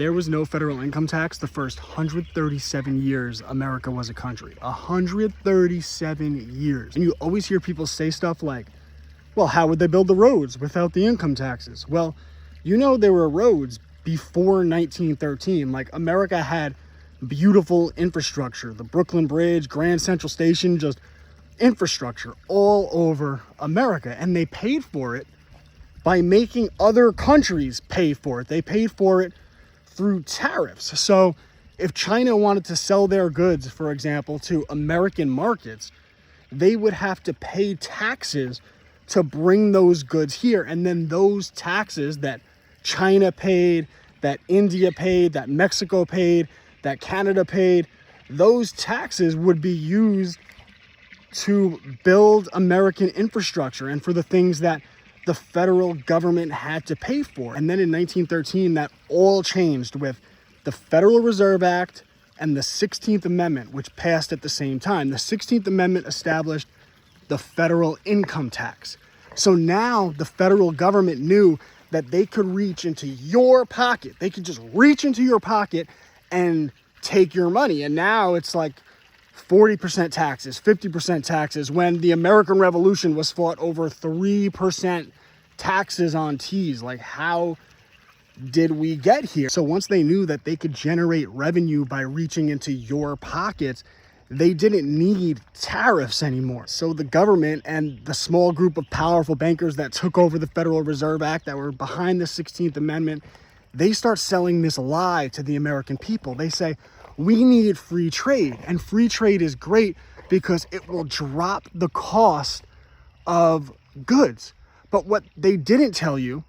There was no federal income tax the first 137 years America was a country. 137 years. And you always hear people say stuff like, well, how would they build the roads without the income taxes? Well, you know, there were roads before 1913. Like, America had beautiful infrastructure, the Brooklyn Bridge, Grand Central Station, just infrastructure all over America. And they paid for it by making other countries pay for it. They paid for it through tariffs. So if China wanted to sell their goods, for example, to American markets, they would have to pay taxes to bring those goods here. And then those taxes that China paid, that India paid, that Mexico paid, that Canada paid, those taxes would be used to build American infrastructure and for the things that the federal government had to pay for. And then in 1913, that all changed with the Federal Reserve Act and the 16th Amendment, which passed at the same time. The 16th Amendment established the federal income tax. So now the federal government knew that they could reach into your pocket. They could just reach into your pocket and take your money. And now it's like 40% taxes, 50% taxes, when the American Revolution was fought over 3% taxes on teas. Like, how did we get here? So once they knew that they could generate revenue by reaching into your pockets, they didn't need tariffs anymore. So the government and the small group of powerful bankers that took over the Federal Reserve Act, that were behind the 16th Amendment, they start selling this lie to the American people. They say, we need free trade, and free trade is great because it will drop the cost of goods. But what they didn't tell you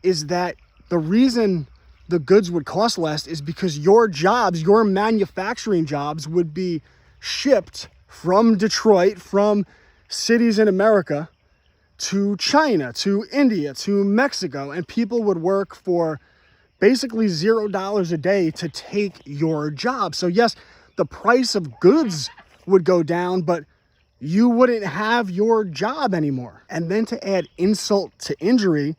is that the reason the goods would cost less is because your jobs, your manufacturing jobs, would be shipped from Detroit, from cities in America, to China, to India, to Mexico, and people would work for basically $0 a day to take your job. So yes, the price of goods would go down, but you wouldn't have your job anymore. And then to add insult to injury,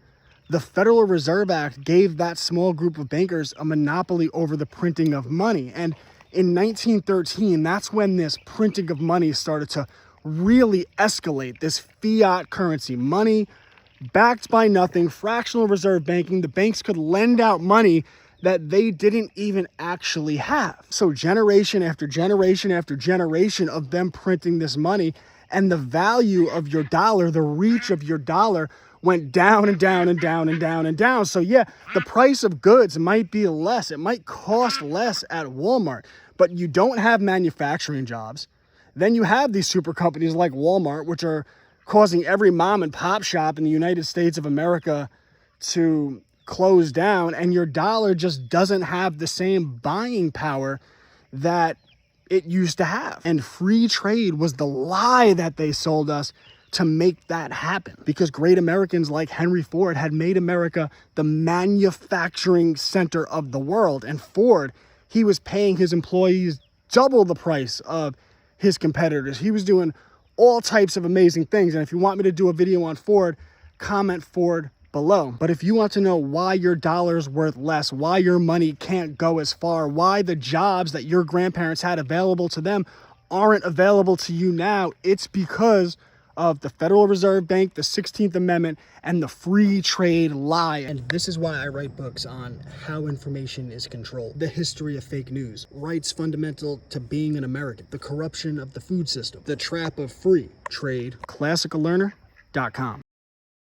the Federal Reserve Act gave that small group of bankers a monopoly over the printing of money. And in 1913, that's when this printing of money started to really escalate. This fiat currency, money backed by nothing, fractional reserve banking. The banks could lend out money that they didn't even actually have. So generation after generation after generation of them printing this money, and the value of your dollar, the reach of your dollar, went down and down and down and down and down. So yeah, the price of goods might be less. It might cost less at Walmart, but you don't have manufacturing jobs. Then you have these super companies like Walmart, which are causing every mom and pop shop in the United States of America to close down, and your dollar just doesn't have the same buying power that it used to have. And free trade was the lie that they sold us to make that happen, because great Americans like Henry Ford had made America the manufacturing center of the world. And Ford, he was paying his employees double the price of his competitors. He was doing all types of amazing things. And if you want me to do a video on Ford, comment Ford below. But if you want to know why your dollar's worth less, why your money can't go as far, why the jobs that your grandparents had available to them aren't available to you now, it's because of the Federal Reserve Bank, the 16th Amendment, and the free trade lie. And this is why I write books on how information is controlled, the history of fake news, rights fundamental to being an American, the corruption of the food system, the trap of free trade. ClassicalLearner.com.